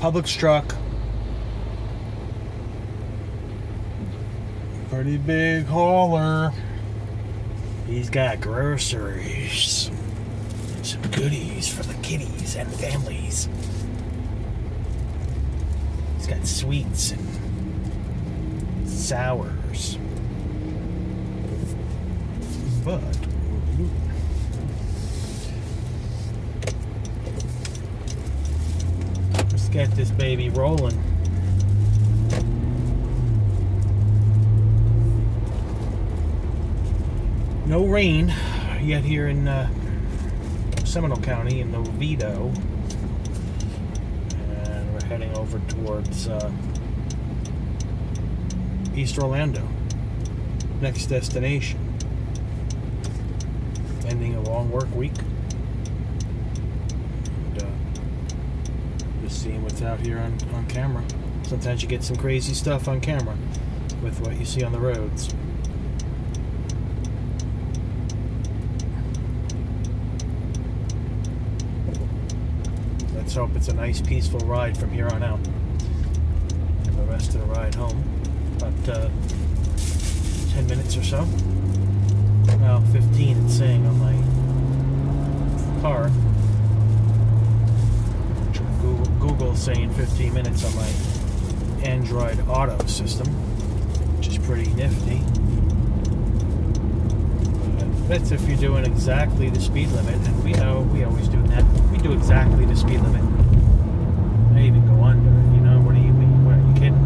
Publix truck. Pretty big hauler. He's got groceries and some goodies for the kiddies and families. He's got sweets and sours. But let's get this baby rolling. No rain yet here in Seminole County in Oviedo, and we're heading over towards East Orlando, next destination. Ending a long work week, and just seeing what's out here on camera. Sometimes you get some crazy stuff on camera with what you see on the roads. Let's hope it's a nice peaceful ride from here on out. And the rest of the ride home, about 10 minutes or so. Well, 15 it's saying on my car. Google's saying 15 minutes on my Android Auto system, which is pretty nifty. That's if you're doing exactly the speed limit, and we know we always do that. We do exactly the speed limit. I even go under, you know, what do you mean? What, are you kidding?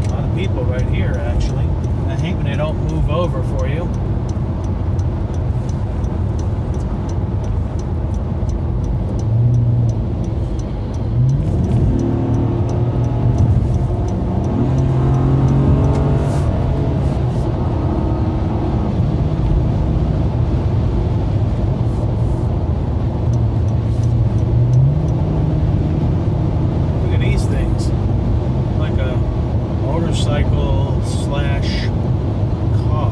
A lot of people right here, actually. I hate when they don't move over for you. Motorcycle slash car.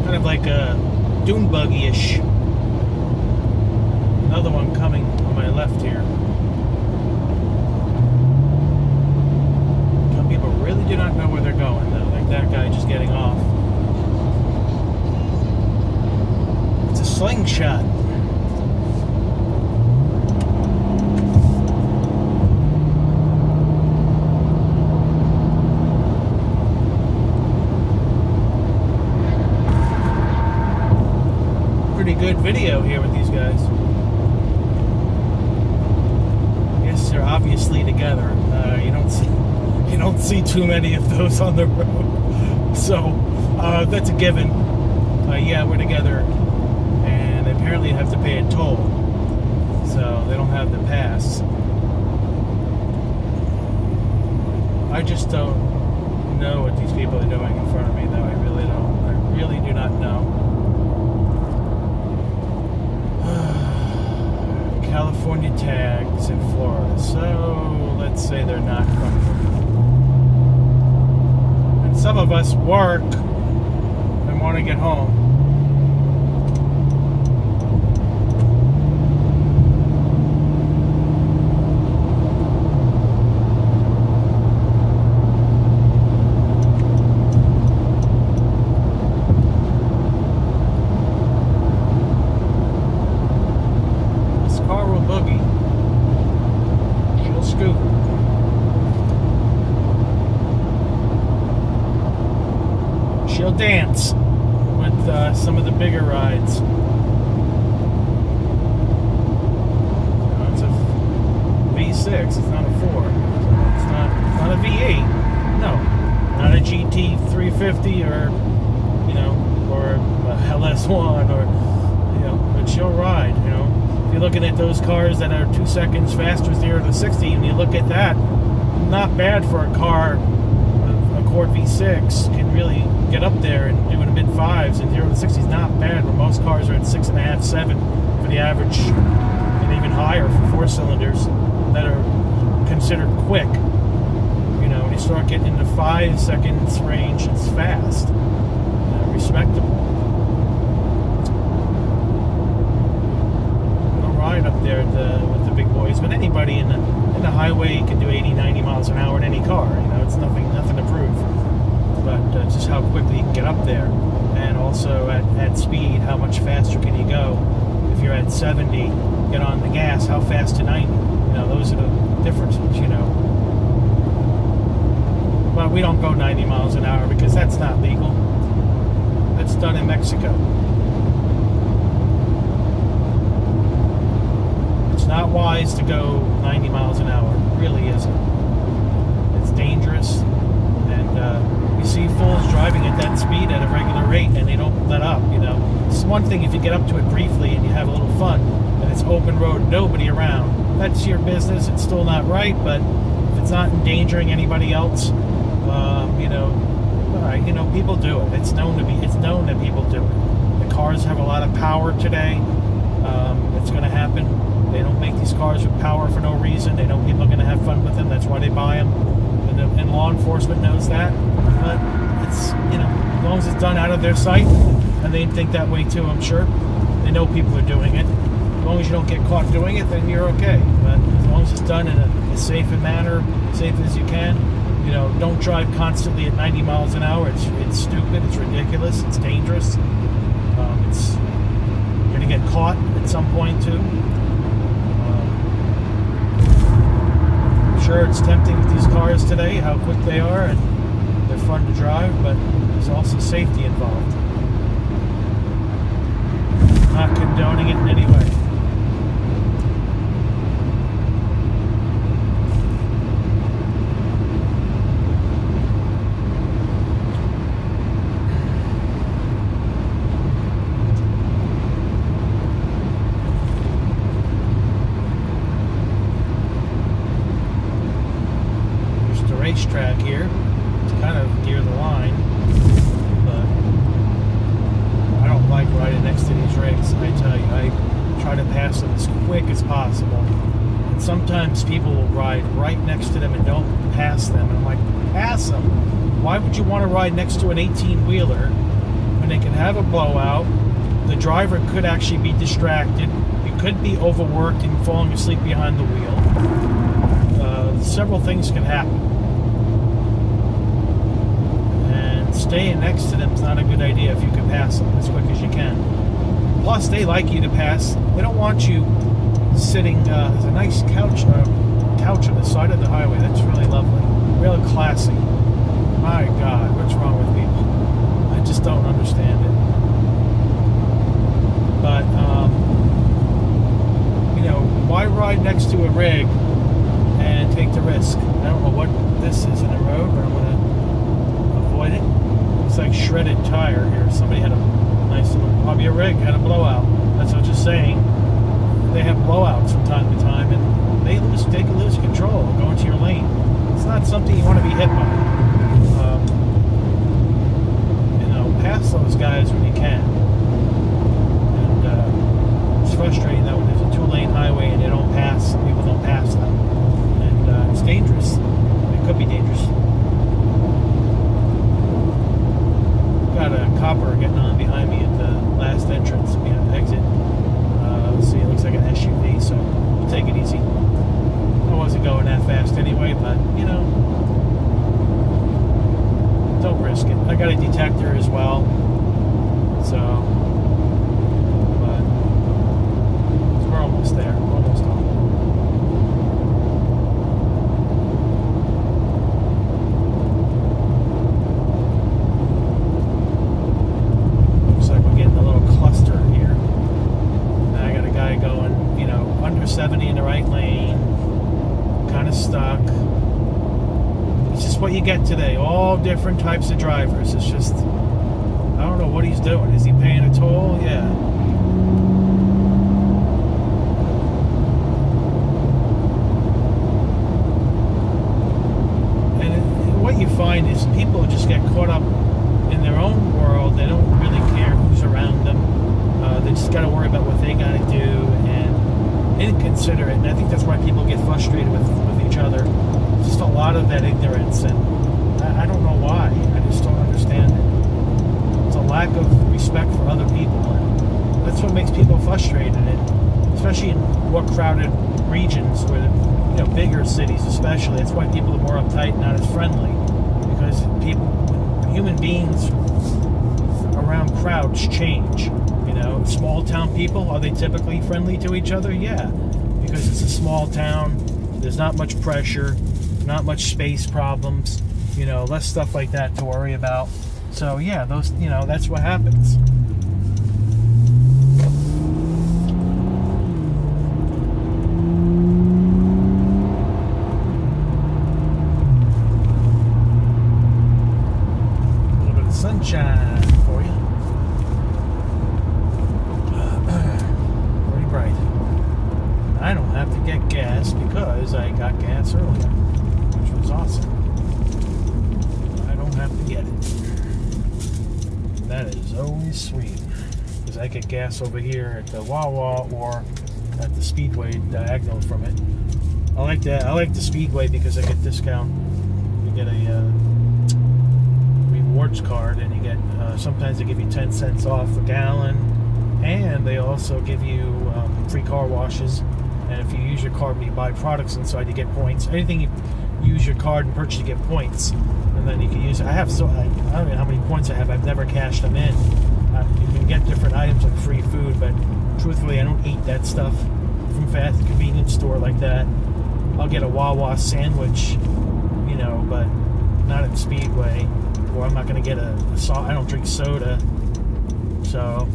Kind of like a dune buggy-ish. Another one coming on my left here. Some people really do not know where they're going though. Like that guy just getting off. It's a slingshot. Pretty good video here with these guys. Yes, they're obviously together. You don't see too many of those on the road, so that's a given. Yeah, we're together, and they apparently have to pay a toll, so they don't have the pass. I just don't know what these people are doing in front of me, though. I really don't. I really do not know. California tags in Florida, so let's say they're not coming. And some of us work and want to get home. She'll dance with some of the bigger rides. It's a V6. It's not a 4. It's not a V8. No, not a GT 350 or or a LS1 or but she'll ride. If you're looking at those cars that are 2 seconds faster 0 to 60, and you look at that, not bad for a car. A Accord V6 can really get up there and do in the mid-5s, and 0 to 60 is not bad, where most cars are at 6.5, 7 for the average, and even higher for 4 cylinders that are considered quick. you start getting into 5 seconds range, it's fast, respectable. I don't ride up there with the big boys, but anybody in the highway can do 80, 90 miles an hour in any car. It's nothing to prove. But just how quickly you can get up there, and also at speed, how much faster can you go? If you're at 70, get on the gas, how fast to 90? Those are the differences, But we don't go 90 miles an hour because that's not legal. That's done in Mexico. It's not wise to go 90 miles an hour. It really isn't. It's dangerous, and you see fools driving at that speed at a regular rate, and they don't let up. It's one thing if you get up to it briefly and you have a little fun, and it's open road, nobody around. That's your business. It's still not right, but if it's not endangering anybody else, people do it. It's known that people do it. The cars have a lot of power today. It's going to happen. They don't make these cars with power for no reason. They know people are going to have fun with them. That's why they buy them. And law enforcement knows that. But it's, as long as it's done out of their sight, and they think that way too, I'm sure. They know people are doing it. As long as you don't get caught doing it, then you're okay. But as long as it's done in a safe manner, safe as you can, don't drive constantly at 90 miles an hour. It's stupid. It's ridiculous. It's dangerous. You're going to get caught at some point too. I'm sure it's tempting with these cars today, how quick they are, and they're fun to drive, but there's also safety involved. Not condoning it in any way. Racetrack here. It's kind of near the line, but I don't like riding next to these rigs. I tell you, I try to pass them as quick as possible, and sometimes people will ride right next to them and don't pass them, and I'm like, pass them. Why would you want to ride next to an 18-wheeler when they can have a blowout? The driver could actually be distracted. You could be overworked and falling asleep behind the wheel. Several things can happen. Staying next to them is not a good idea if you can pass them as quick as you can. Plus, they like you to pass. They don't want you sitting. There's a nice couch on the side of the highway. That's really lovely, really classy. My God, what's wrong with people? I just don't understand it. But why ride next to a rig and take the risk? I don't know what this is in the road, but I'm gonna avoid it. It's like shredded tire here. Somebody had a nice little, probably a rig, had a blowout. That's what I'm just saying. They have blowouts from time to time, and they can lose control and go into your lane. It's not something you want to be hit by. Pass those guys when you can. And it's frustrating that when there's a 2-lane highway and they don't pass, people don't pass them. And it's dangerous. It could be dangerous. Got a copper getting on behind me at the last entrance, exit. Let's see, it looks like an SUV, so we'll take it easy. I wasn't going that fast anyway, but don't risk it. I got a detector as well, so but we're almost there. We're almost home. Under 70 in the right lane, kind of stuck. It's just what you get today. All different types of drivers. It's just, I don't know what he's doing. Is he paying a toll? Yeah. And what you find is people just get caught up in their own world. They don't really care who's around them. They just got to worry about what they got to do, and inconsiderate, and I think that's why people get frustrated with each other. Just a lot of that ignorance, and I don't know why. I just don't understand it. It's a lack of respect for other people, and that's what makes people frustrated. And especially in more crowded regions, where bigger cities, especially, that's why people are more uptight, not as friendly, because human beings around crowds change. Small town people, are they typically friendly to each other? Yeah, because it's a small town. There's not much pressure, not much space problems, less stuff like that to worry about. So yeah, that's what happens. A little bit of sunshine for you. Pretty bright. I don't have to get gas because I got gas earlier, which was awesome. I don't have to get it. That is always sweet, because I get gas over here at the Wawa or at the Speedway diagonal from it. I like the Speedway because I get discount. You get a rewards card, and you get sometimes they give you 10 cents off a gallon, and they also give you free car washes. And if you use your card when you buy products inside, you get points. Anything you use your card and purchase, you get points. And then you can use it. I don't know how many points I have. I've never cashed them in. You can get different items like free food, but truthfully, I don't eat that stuff from fast convenience store like that. I'll get a Wawa sandwich, but not at Speedway. Or I'm not going to get a I don't drink soda, so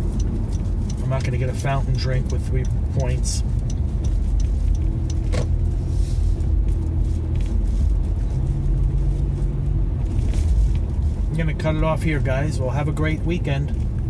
I'm not going to get a fountain drink with 3 points. I'm going to cut it off here, guys. Well, have a great weekend.